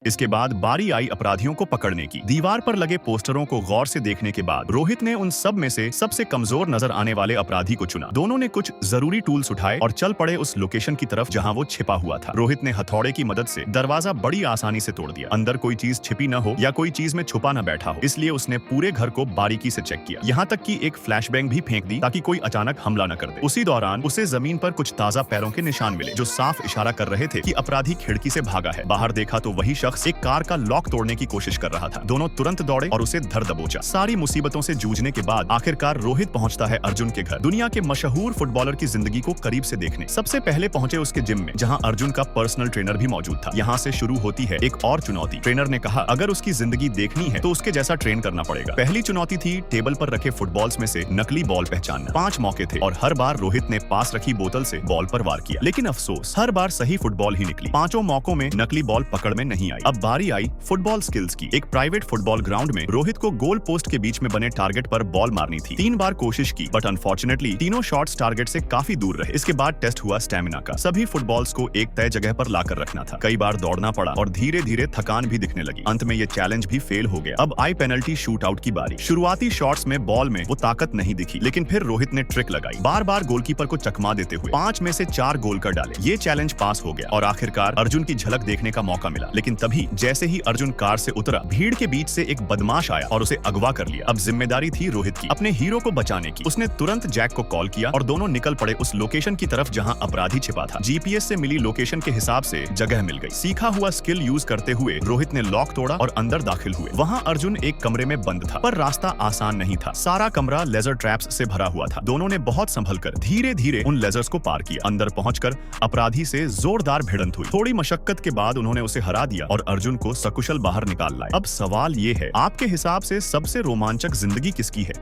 इसके बाद बारी आई अपराधियों को पकड़ने की। दीवार पर लगे पोस्टरों को गौर से देखने के बाद रोहित ने उन सब में से सबसे कमजोर नजर आने वाले अपराधी को चुना। दोनों ने कुछ जरूरी टूल्स उठाए और चल पड़े उस लोकेशन की तरफ जहां वो छिपा हुआ था। रोहित ने हथौड़े की मदद से दरवाजा बड़ी आसानी से तोड़ दिया। अंदर कोई चीज छिपी न हो या कोई चीज में छुपा न बैठा हो, इसलिए उसने पूरे घर को बारीकी से चेक किया। यहाँ तक कि एक फ्लैशबैंग भी फेंक दी ताकि कोई अचानक हमला न कर दे। उसी दौरान उसे जमीन पर कुछ ताजा पैरों के निशान मिले जो साफ इशारा कर रहे थे कि अपराधी खिड़की से भागा है। बाहर देखा तो वही शख्स एक कार का लॉक तोड़ने की कोशिश कर रहा था। दोनों तुरंत दौड़े और उसे धर दबोचा। सारी मुसीबतों से जूझने के बाद आखिरकार रोहित पहुंचता है अर्जुन के घर, दुनिया के मशहूर फुटबॉलर की जिंदगी को करीब से देखने। सबसे पहले पहुंचे उसके जिम में, जहां अर्जुन का पर्सनल ट्रेनर भी मौजूद था। यहाँ से शुरू होती है एक और चुनौती। ट्रेनर ने कहा अगर उसकी जिंदगी देखनी है तो उसके जैसा ट्रेन करना पड़ेगा। पहली चुनौती थी टेबल पर रखे फुटबॉल्स में से नकली बॉल पहचानना। 5 मौके थे और हर बार रोहित ने पास रखी बोतल से बॉल पर वार किया, लेकिन अफसोस हर बार सही फुटबॉल ही निकली। 5 मौकों में नकली बॉल पकड़ में नहीं आई। अब बारी आई फुटबॉल स्किल्स की। एक प्राइवेट फुटबॉल ग्राउंड में रोहित को गोल पोस्ट के बीच में बने टारगेट पर बॉल मारनी थी। 3 बार कोशिश की बट अनफॉर्चुनेटली तीनों शॉट्स टारगेट से काफी दूर रहे। इसके बाद टेस्ट हुआ स्टेमिना का। सभी फुटबॉल्स को एक तय जगह पर लाकर रखना था। कई बार दौड़ना पड़ा और धीरे धीरे थकान भी दिखने लगी। अंत में ये चैलेंज भी फेल हो गया। अब आई पेनल्टी शूट आउट की बारी। शुरुआती शॉट्स में बॉल में वो ताकत नहीं दिखी, लेकिन फिर रोहित ने ट्रिक लगाई। बार बार गोलकीपर को चकमा देते हुए 5 में से 4 गोल कर डाले। ये चैलेंज पास हो गया और आखिरकार अर्जुन की झलक देखने का मौका मिला। लेकिन तभी जैसे ही अर्जुन कार से उतरा, भीड़ के बीच से एक बदमाश आया और उसे अगवा कर लिया। अब जिम्मेदारी थी रोहित की अपने हीरो को बचाने की। उसने तुरंत जैक को कॉल किया और दोनों निकल पड़े उस लोकेशन की तरफ जहां अपराधी छिपा था। जीपीएस से मिली लोकेशन के हिसाब से जगह मिल गई। सीखा हुआ स्किल यूज करते हुए रोहित ने लॉक तोड़ा और अंदर दाखिल हुए। वहां अर्जुन एक कमरे में बंद था, पर रास्ता आसान नहीं था। सारा कमरा लेजर ट्रैप्स से भरा हुआ था। दोनों ने बहुत संभल कर धीरे धीरे उन लेजर्स को पार किया। अंदर पहुंचकर अपराधी से जोरदार भिड़ंत हुई। थोड़ी मशक्कत के बाद उन्होंने उसे हरा दिया और अर्जुन को सकुशल बाहर निकाल लाए। अब सवाल ये है, आपके हिसाब से सबसे रोमांचक जिंदगी किसकी है?